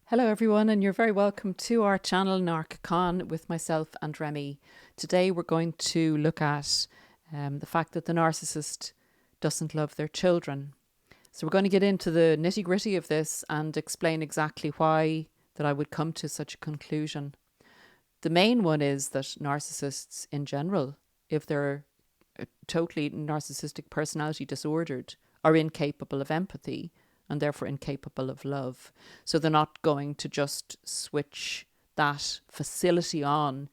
Hello everyone, and you're very welcome to our channel Narcon with myself and Remy. Today we're going to look at the fact that the narcissist doesn't love their children. So we're going to get into the nitty gritty of this and explain exactly why that I would come to such a conclusion. The main one is that narcissists in general, if they're totally narcissistic personality disordered, are incapable of empathy and therefore incapable of love. So they're not going to just switch that facility on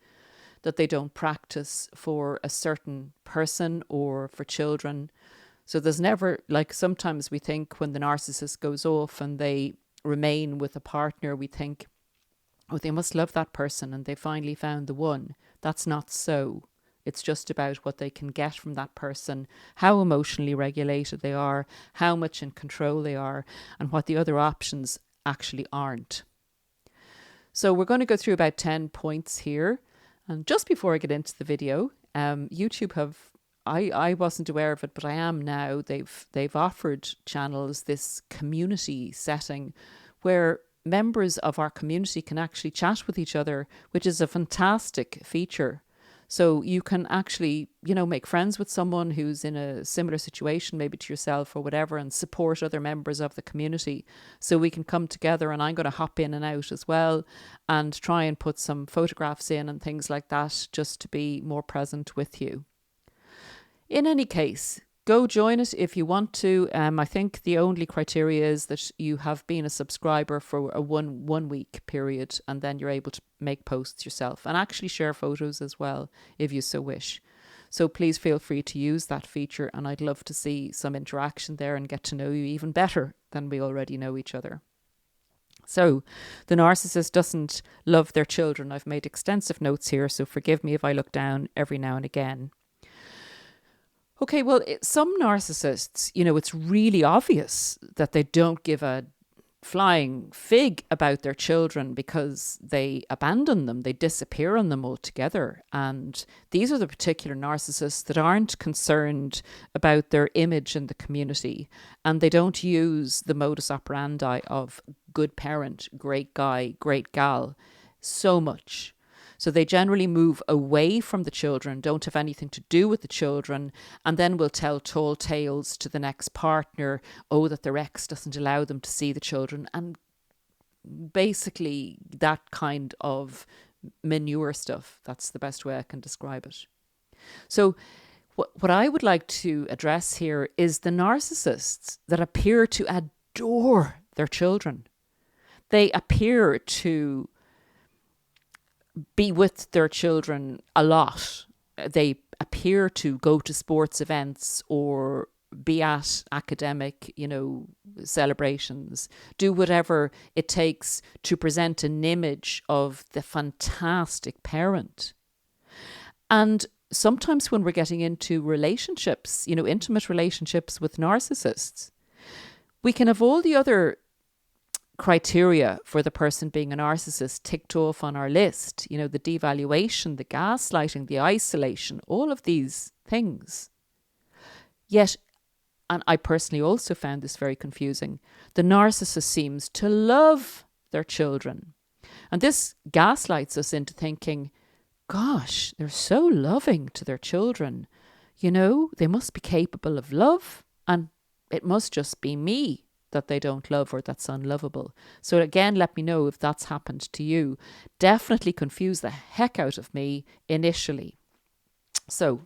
that they don't practice for a certain person or for children. So there's never, like sometimes we think when the narcissist goes off and they remain with a partner, we think, oh, they must love that person and they finally found the one. That's not so. It's just about what they can get from that person, how emotionally regulated they are, how much in control they are, and what the other options actually aren't. So we're going to go through about 10 points here. And just before I get into the video, YouTube have, I wasn't aware of it, but I am now. They've offered channels this community setting where members of our community can actually chat with each other, which is a fantastic feature. So you can actually, make friends with someone who's in a similar situation, maybe to yourself or whatever, and support other members of the community. So we can come together, and I'm going to hop in and out as well and try and put some photographs in and things like that just to be more present with you. In any case, go join it if you want to. I think the only criteria is that you have been a subscriber for a one week period, and then you're able to make posts yourself and actually share photos as well if you so wish. So please feel free to use that feature, and I'd love to see some interaction there and get to know you even better than we already know each other. So the narcissist doesn't love their children. I've made extensive notes here, so forgive me if I look down every now and again. Okay, well, some narcissists, it's really obvious that they don't give a flying fig about their children because they abandon them, they disappear on them altogether. And these are the particular narcissists that aren't concerned about their image in the community, and they don't use the modus operandi of good parent, great guy, great gal so much. So they generally move away from the children, don't have anything to do with the children, and then will tell tall tales to the next partner, that their ex doesn't allow them to see the children. And basically that kind of manure stuff. That's the best way I can describe it. So what I would like to address here is the narcissists that appear to adore their children. They appear to be with their children a lot. They appear to go to sports events or be at academic, celebrations, do whatever it takes to present an image of the fantastic parent. And sometimes when we're getting into relationships, intimate relationships with narcissists, we can have all the other criteria for the person being a narcissist ticked off on our list, the devaluation, the gaslighting, the isolation, all of these things. Yet, and I personally also found this very confusing, the narcissist seems to love their children. And this gaslights us into thinking, gosh, they're so loving to their children. They must be capable of love, and it must just be me that they don't love or that's unlovable. So again, let me know if that's happened to you. Definitely confused the heck out of me initially. So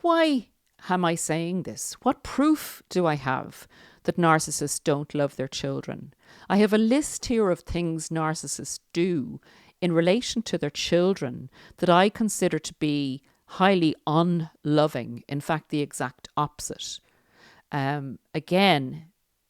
why am I saying this? What proof do I have that narcissists don't love their children? I have a list here of things narcissists do in relation to their children that I consider to be highly unloving. In fact, the exact opposite. Again,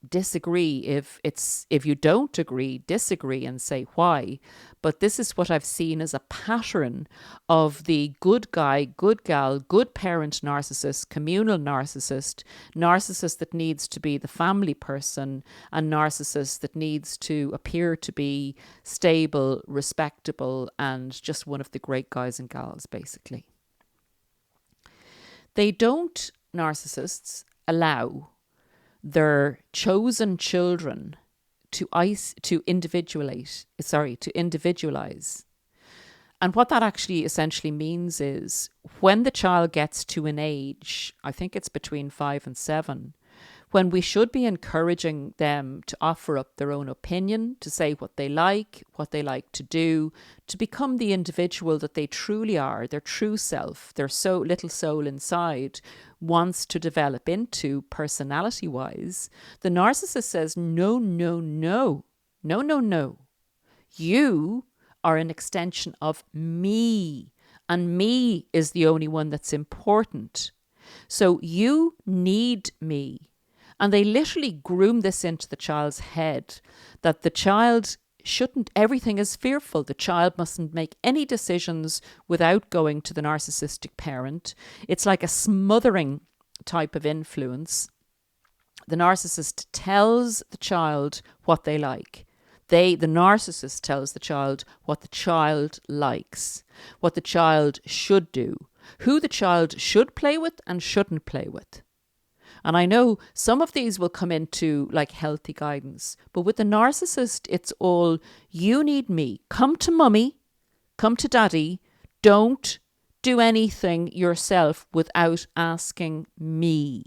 disagree if you don't agree, disagree and say why. But this is what I've seen as a pattern of the good guy, good gal, good parent narcissist, communal narcissist, narcissist that needs to be the family person, and narcissist that needs to appear to be stable, respectable, and just one of the great guys and gals, basically. They don't, narcissists, allow their chosen children to individualize. And what that actually essentially means is when the child gets to an age, I think it's between 5 and 7, when we should be encouraging them to offer up their own opinion, to say what they like to do, to become the individual that they truly are, their true self, their little soul inside wants to develop into personality-wise, the narcissist says, no, no, no, no, no, no. You are an extension of me, and me is the only one that's important. So you need me. And they literally groom this into the child's head, that the child shouldn't, everything is fearful. The child mustn't make any decisions without going to the narcissistic parent. It's like a smothering type of influence. The narcissist tells the child what they like. The narcissist tells the child what the child likes, what the child should do, who the child should play with and shouldn't play with. And I know some of these will come into like healthy guidance, but with the narcissist, it's all, you need me. Come to mummy, come to daddy. Don't do anything yourself without asking me.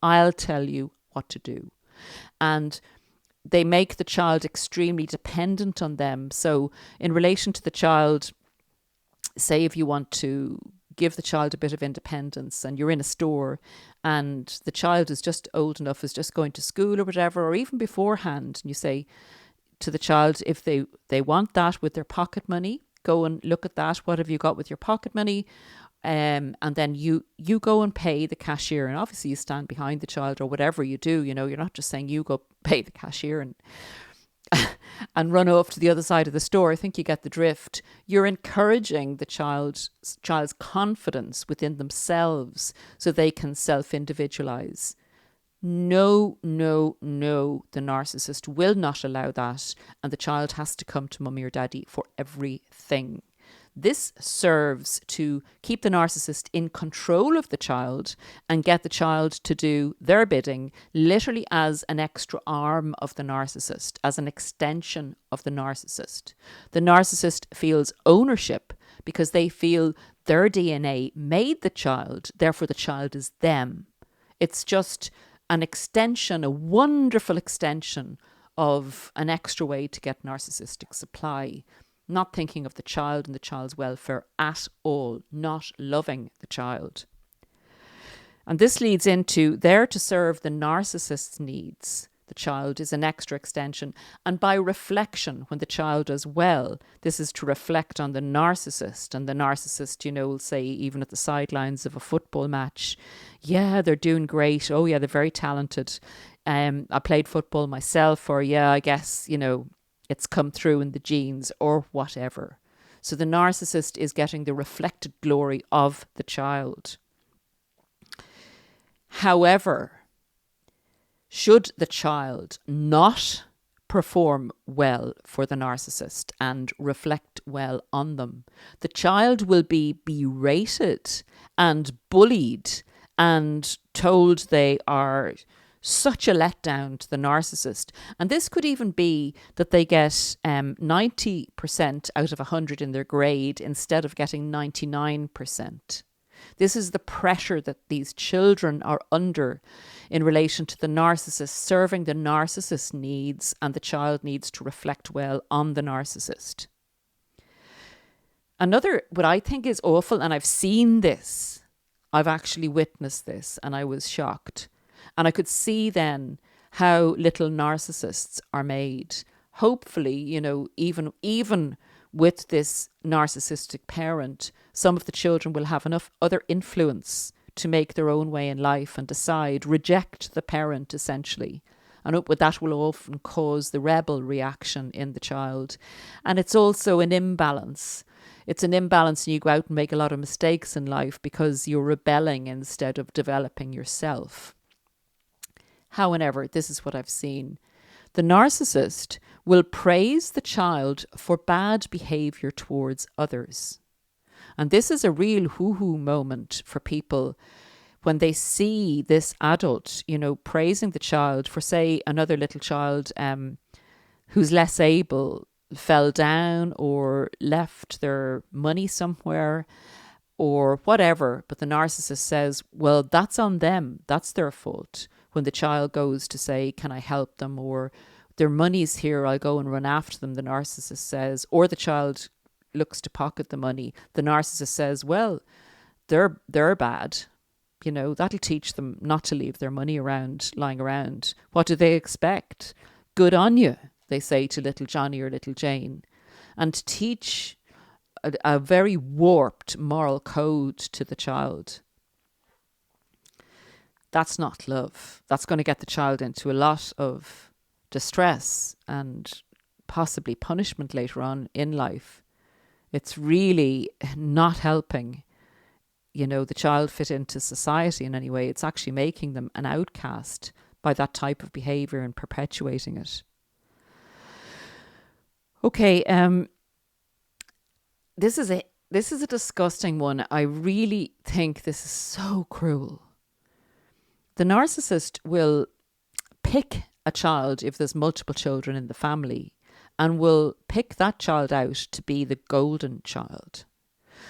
I'll tell you what to do. And they make the child extremely dependent on them. So in relation to the child, say if you want to give the child a bit of independence and you're in a store and the child is just old enough, is just going to school or whatever, or even beforehand, and you say to the child, if they want that with their pocket money, go and look at that. What have you got with your pocket money? And then you go and pay the cashier, and obviously you stand behind the child or whatever you do. You know, you're not just saying you go pay the cashier and run off to the other side of the store. I think you get the drift. You're encouraging the child's confidence within themselves so they can self-individualize. No, no, no, the narcissist will not allow that, and the child has to come to mummy or daddy for everything. This serves to keep the narcissist in control of the child and get the child to do their bidding, literally as an extra arm of the narcissist, as an extension of the narcissist. The narcissist feels ownership because they feel their DNA made the child, therefore the child is them. It's just an extension, a wonderful extension of an extra way to get narcissistic supply. Not thinking of the child and the child's welfare at all, not loving the child. And this leads into there to serve the narcissist's needs. The child is an extra extension. And by reflection, when the child does well, this is to reflect on the narcissist. And the narcissist, you know, will say, even at the sidelines of a football match, yeah, they're doing great. Oh, yeah, they're very talented. I played football myself, or yeah, I guess, you know, it's come through in the genes or whatever. So the narcissist is getting the reflected glory of the child. However, should the child not perform well for the narcissist and reflect well on them, the child will be berated and bullied and told they are such a letdown to the narcissist. And this could even be that they get 90% out of 100 in their grade instead of getting 99%. This is the pressure that these children are under in relation to the narcissist, serving the narcissist's needs, and the child needs to reflect well on the narcissist. Another, what I think is awful, and I've seen this, I've actually witnessed this, and I was shocked. And I could see then how little narcissists are made. Hopefully, you know, even with this narcissistic parent, some of the children will have enough other influence to make their own way in life and decide, reject the parent essentially. And that will often cause the rebel reaction in the child. And it's also an imbalance. It's an imbalance, and you go out and make a lot of mistakes in life because you're rebelling instead of developing yourself. However, this is what I've seen. The narcissist will praise the child for bad behaviour towards others. And this is a real hoo-hoo moment for people when they see this adult, you know, praising the child for, say, another little child who's less able fell down or left their money somewhere or whatever, but the narcissist says, well, that's on them, that's their fault. When the child goes to say, can I help them, or their money's here, I'll go and run after them, the narcissist says, or the child looks to pocket the money, the narcissist says, well, they're bad. You know, that'll teach them not to leave their money around, lying around. What do they expect? Good on you, they say to little Johnny or little Jane, and teach a very warped moral code to the child. That's not love. That's going to get the child into a lot of distress and possibly punishment later on in life. It's really not helping, you know, the child fit into society in any way. It's actually making them an outcast by that type of behaviour and perpetuating it. Okay, this is a disgusting one. I really think this is so cruel. The narcissist will pick a child if there's multiple children in the family and will pick that child out to be the golden child.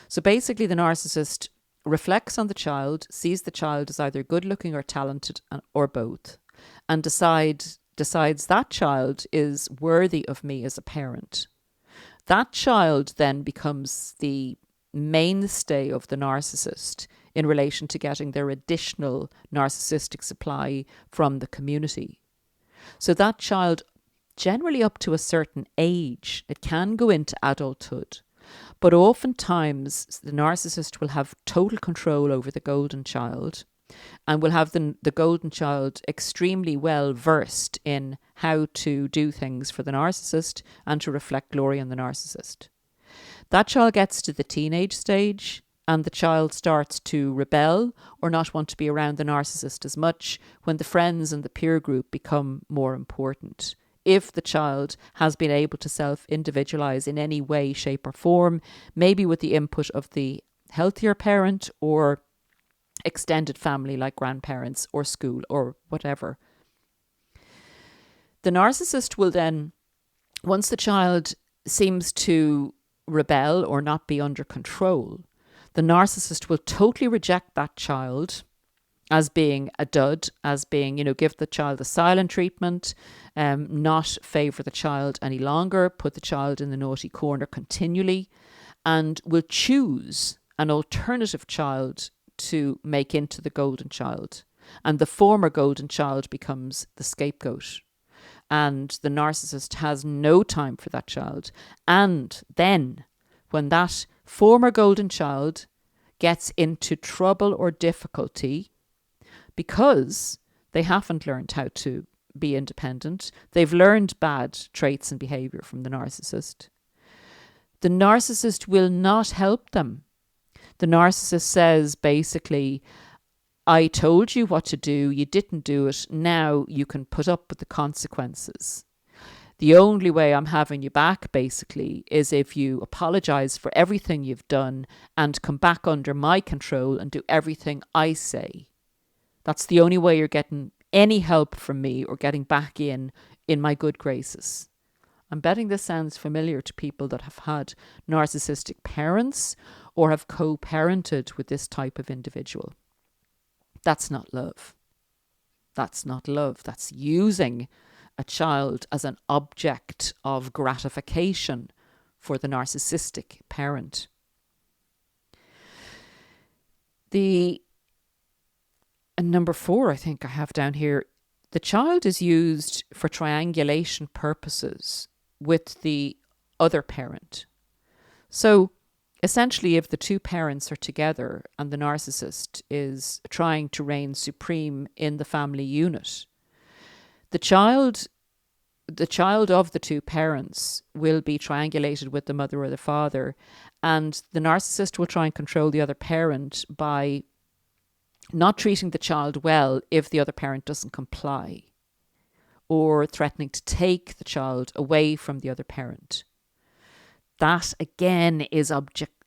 So basically the narcissist reflects on the child, sees the child as either good looking or talented or both, and decides that child is worthy of me as a parent. That child then becomes the mainstay of the narcissist in relation to getting their additional narcissistic supply from the community. So that child, generally up to a certain age, it can go into adulthood, but oftentimes the narcissist will have total control over the golden child and will have the golden child extremely well versed in how to do things for the narcissist and to reflect glory on the narcissist. That child gets to the teenage stage and the child starts to rebel or not want to be around the narcissist as much when the friends and the peer group become more important. If the child has been able to self-individualize in any way, shape or form, maybe with the input of the healthier parent or extended family like grandparents or school or whatever. The narcissist will then, once the child seems to rebel or not be under control, the narcissist will totally reject that child as being a dud, as being, give the child the silent treatment, not favour the child any longer, put the child in the naughty corner continually, and will choose an alternative child to make into the golden child. And the former golden child becomes the scapegoat. And the narcissist has no time for that child. And then when that former golden child gets into trouble or difficulty because they haven't learned how to be independent, they've learned bad traits and behaviour from the narcissist will not help them. The narcissist says basically, I told you what to do, you didn't do it, now you can put up with the consequences. The only way I'm having you back basically is if you apologise for everything you've done and come back under my control and do everything I say. That's the only way you're getting any help from me or getting back in my good graces. I'm betting this sounds familiar to people that have had narcissistic parents or have co-parented with this type of individual. That's not love. That's not love. That's using a child as an object of gratification for the narcissistic parent. Number 4, I think I have down here, the child is used for triangulation purposes with the other parent. So essentially, if the two parents are together and the narcissist is trying to reign supreme in the family unit, the child of the two parents will be triangulated with the mother or the father, and the narcissist will try and control the other parent by not treating the child well if the other parent doesn't comply, or threatening to take the child away from the other parent. That again is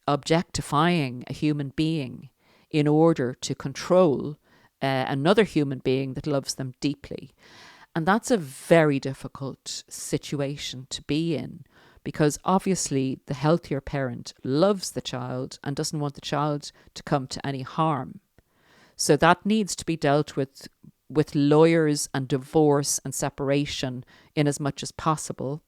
objectifying a human being in order to control another human being that loves them deeply. And that's a very difficult situation to be in, because obviously the healthier parent loves the child and doesn't want the child to come to any harm. So that needs to be dealt with lawyers and divorce and separation in as much as possible.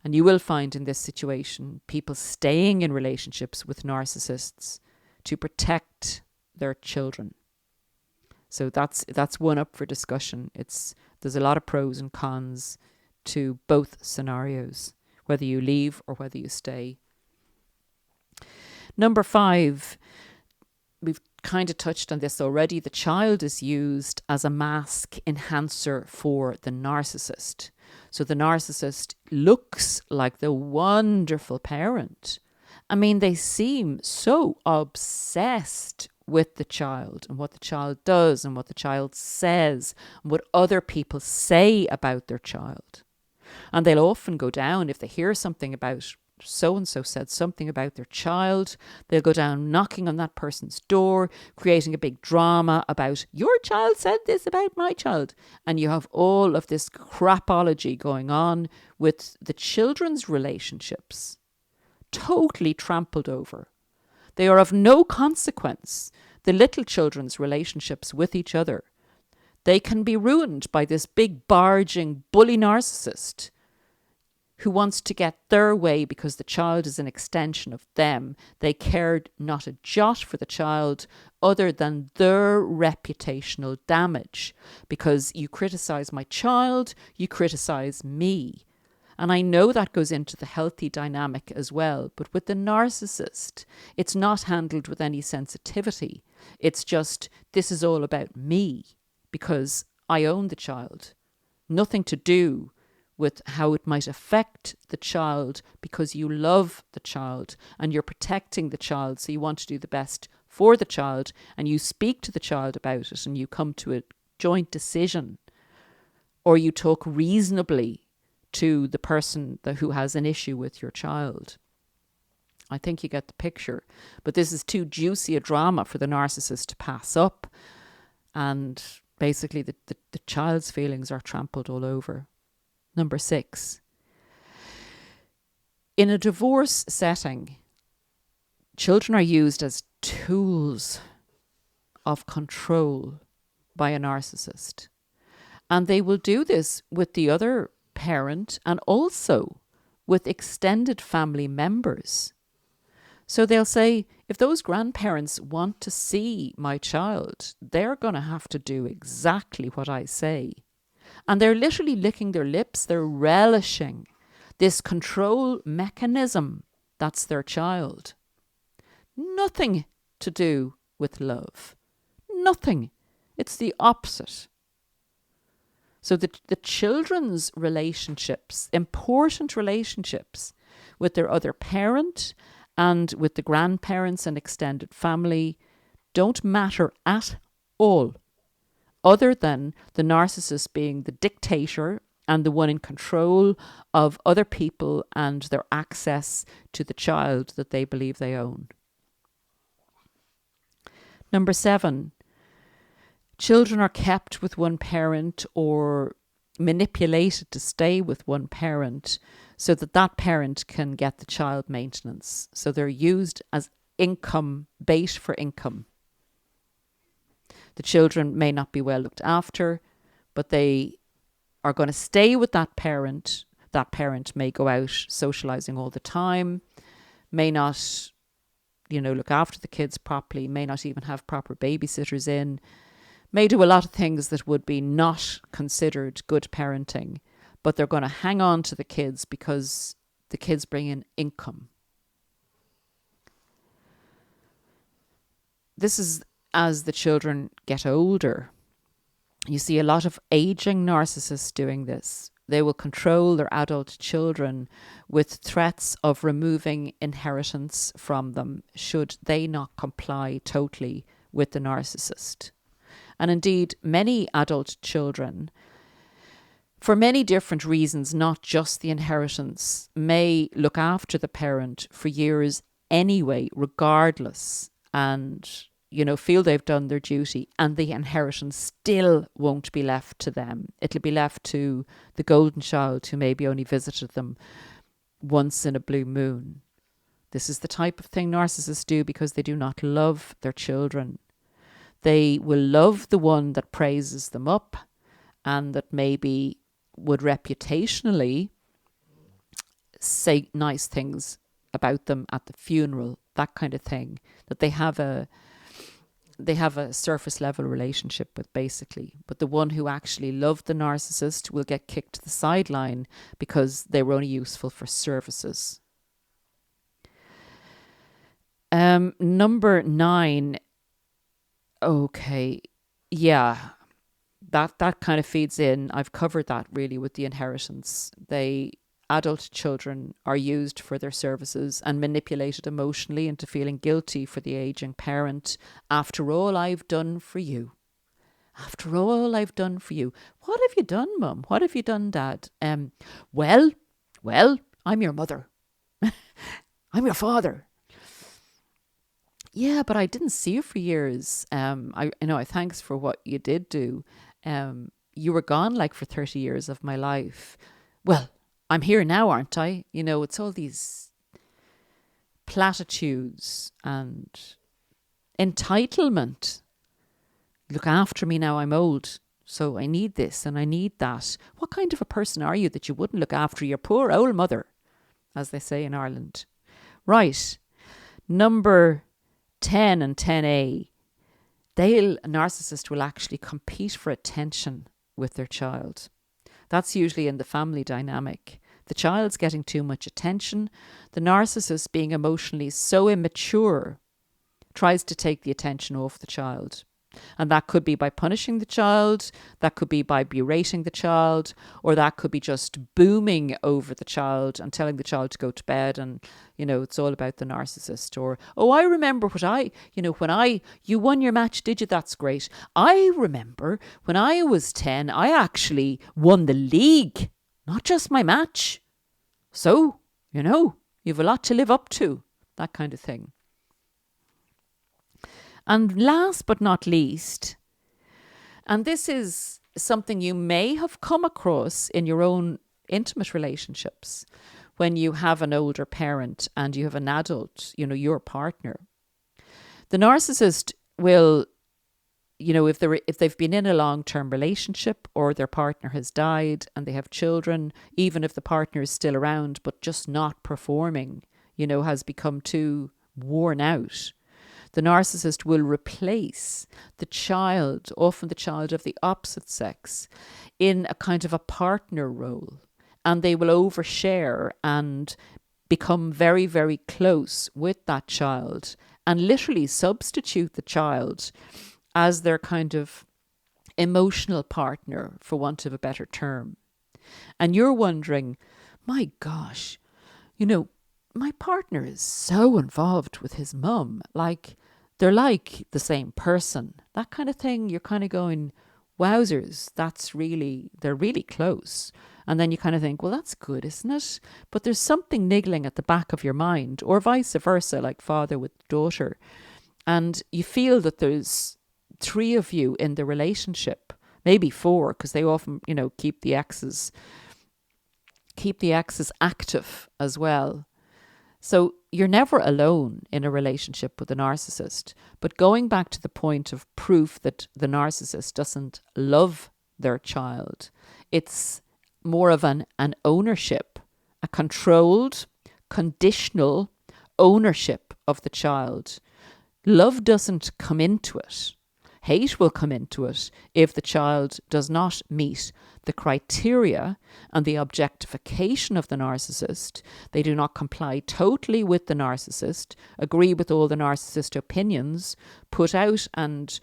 And you will find in this situation people staying in relationships with narcissists to protect their children. So that's one up for discussion. There's a lot of pros and cons to both scenarios, whether you leave or whether you stay. Number 5, we've kind of touched on this already. The child is used as a mask enhancer for the narcissist. So the narcissist looks like the wonderful parent. I mean, they seem so obsessed with the child and what the child does and what the child says and what other people say about their child. And they'll often go down, if they hear something about so-and-so said something about their child, they'll go down knocking on that person's door, creating a big drama about, your child said this about my child. And you have all of this crapology going on with the children's relationships, totally trampled over. They are of no consequence, the little children's relationships with each other. They can be ruined by this big barging bully narcissist who wants to get their way because the child is an extension of them. They cared not a jot for the child other than their reputational damage. Because you criticize my child, you criticize me. And I know that goes into the healthy dynamic as well. But with the narcissist, it's not handled with any sensitivity. It's just, this is all about me because I own the child. Nothing to do with how it might affect the child because you love the child and you're protecting the child. So you want to do the best for the child and you speak to the child about it and you come to a joint decision, or you talk reasonably to the person who has an issue with your child. I think you get the picture. But this is too juicy a drama for the narcissist to pass up. And basically the child's feelings are trampled all over. Number 6. In a divorce setting, children are used as tools of control by a narcissist. And they will do this with the other parent and also with extended family members. So they'll say, if those grandparents want to see my child, they're going to have to do exactly what I say. And they're literally licking their lips. They're relishing this control mechanism that's their child. Nothing to do with love. Nothing. It's the opposite. So the children's relationships, important relationships with their other parent and with the grandparents and extended family, don't matter at all, other than the narcissist being the dictator and the one in control of other people and their access to the child that they believe they own. Number 7, children are kept with one parent or manipulated to stay with one parent so that that parent can get the child maintenance. So they're used as income, bait for income. The children may not be well looked after, but they are going to stay with that parent. That parent may go out socializing all the time, may not, look after the kids properly, may not even have proper babysitters in, may do a lot of things that would be not considered good parenting, but they're going to hang on to the kids because the kids bring in income. This is as the children get older. You see a lot of aging narcissists doing this. They will control their adult children with threats of removing inheritance from them should they not comply totally with the narcissist. And indeed, many adult children, for many different reasons, not just the inheritance, may look after the parent for years anyway, regardless, and feel they've done their duty, and the inheritance still won't be left to them. It'll be left to the golden child who maybe only visited them once in a blue moon. This is the type of thing narcissists do because they do not love their children. They will love the one that praises them up and that maybe would reputationally say nice things about them at the funeral, that kind of thing, that they have a surface level relationship with, basically. But the one who actually loved the narcissist will get kicked to the sideline because they were only useful for services. Number 9. Okay, yeah, that kind of feeds in. I've covered that really with the inheritance. Adult children are used for their services and manipulated emotionally into feeling guilty for the aging parent. After all I've done for you. After all I've done for you. What have you done, Mum? What have you done, Dad? Well, I'm your mother. I'm your father. Yeah, but I didn't see you for years. Thanks for what you did do. You were gone like for 30 years of my life. Well, I'm here now, aren't I? It's all these platitudes and entitlement. Look after me now, I'm old, so I need this and I need that. What kind of a person are you that you wouldn't look after your poor old mother, as they say in Ireland? Right, number 10 and 10A. A narcissist will actually compete for attention with their child. That's usually in the family dynamic. The child's getting too much attention. The narcissist, being emotionally so immature, tries to take the attention off the child. And that could be by punishing the child, that could be by berating the child, or that could be just booming over the child and telling the child to go to bed, and, it's all about the narcissist. Or, oh, I remember when you won your match, did you? That's great. I remember when I was 10, I actually won the league, not just my match. So, you've a lot to live up to, that kind of thing. And last but not least, and this is something you may have come across in your own intimate relationships, when you have an older parent and you have an adult, your partner. The narcissist will, if they've been in a long-term relationship or their partner has died and they have children, even if the partner is still around but just not performing, has become too worn out, the narcissist will replace the child, often the child of the opposite sex, in a kind of a partner role. And they will overshare and become very, very close with that child and literally substitute the child as their kind of emotional partner, for want of a better term. And you're wondering, my gosh, my partner is so involved with his mum, they're like the same person, that kind of thing. You're kind of going, wowzers, they're really close. And then you kind of think, well, that's good, isn't it? But there's something niggling at the back of your mind, or vice versa, like father with daughter. And you feel that there's 3 of you in the relationship, maybe 4, because they often, keep the exes active as well. So you're never alone in a relationship with a narcissist. But going back to the point of proof that the narcissist doesn't love their child, it's more of an ownership, a controlled, conditional ownership of the child. Love doesn't come into it. Hate will come into it if the child does not meet the criteria and the objectification of the narcissist. They do not comply totally with the narcissist, agree with all the narcissist opinions, put out and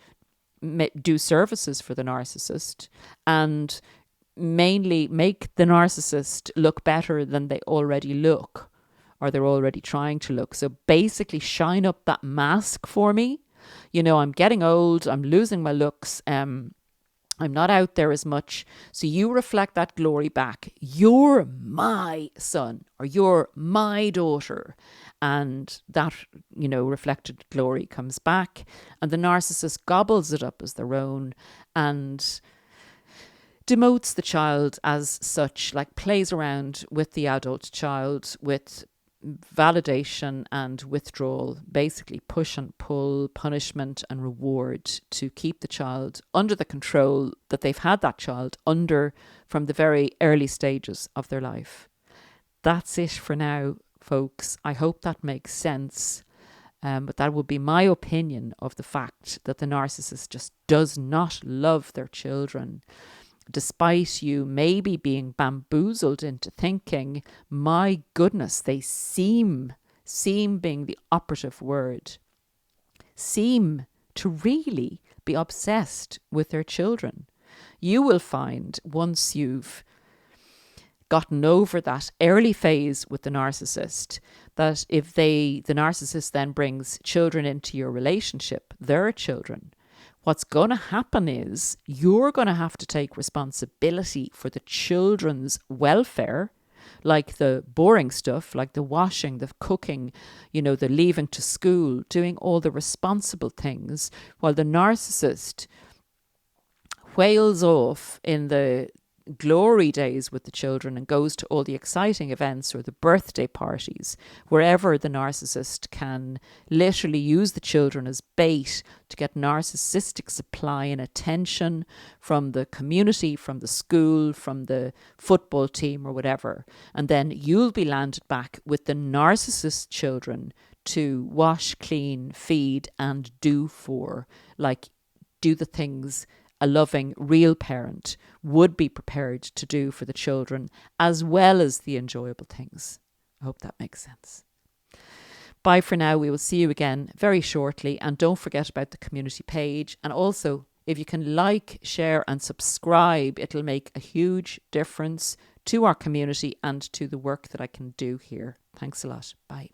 do services for the narcissist, and mainly make the narcissist look better than they already look, or they're already trying to look. So basically shine up that mask for me. I'm getting old, I'm losing my looks, I'm not out there as much. So you reflect that glory back. You're my son or you're my daughter. And that, reflected glory comes back. And the narcissist gobbles it up as their own and demotes the child as such, like plays around with the adult child with validation and withdrawal, basically push and pull, punishment and reward to keep the child under the control that they've had that child under from the very early stages of their life. That's it for now, folks. I hope that makes sense. But that would be my opinion of the fact that the narcissist just does not love their children. Despite you maybe being bamboozled into thinking, my goodness, they seem being the operative word, seem to really be obsessed with their children. You will find once you've gotten over that early phase with the narcissist, that if the narcissist then brings children into your relationship, their children, what's going to happen is you're going to have to take responsibility for the children's welfare, like the boring stuff, like the washing, the cooking, the leaving to school, doing all the responsible things, while the narcissist whales off in the glory days with the children and goes to all the exciting events or the birthday parties, wherever the narcissist can literally use the children as bait to get narcissistic supply and attention from the community, from the school, from the football team or whatever. And then you'll be landed back with the narcissist children to wash, clean, feed and do for, like do the things a loving, real parent would be prepared to do for the children, as well as the enjoyable things. I hope that makes sense. Bye for now. We will see you again very shortly. And don't forget about the community page. And also, if you can like, share and subscribe, it'll make a huge difference to our community and to the work that I can do here. Thanks a lot. Bye.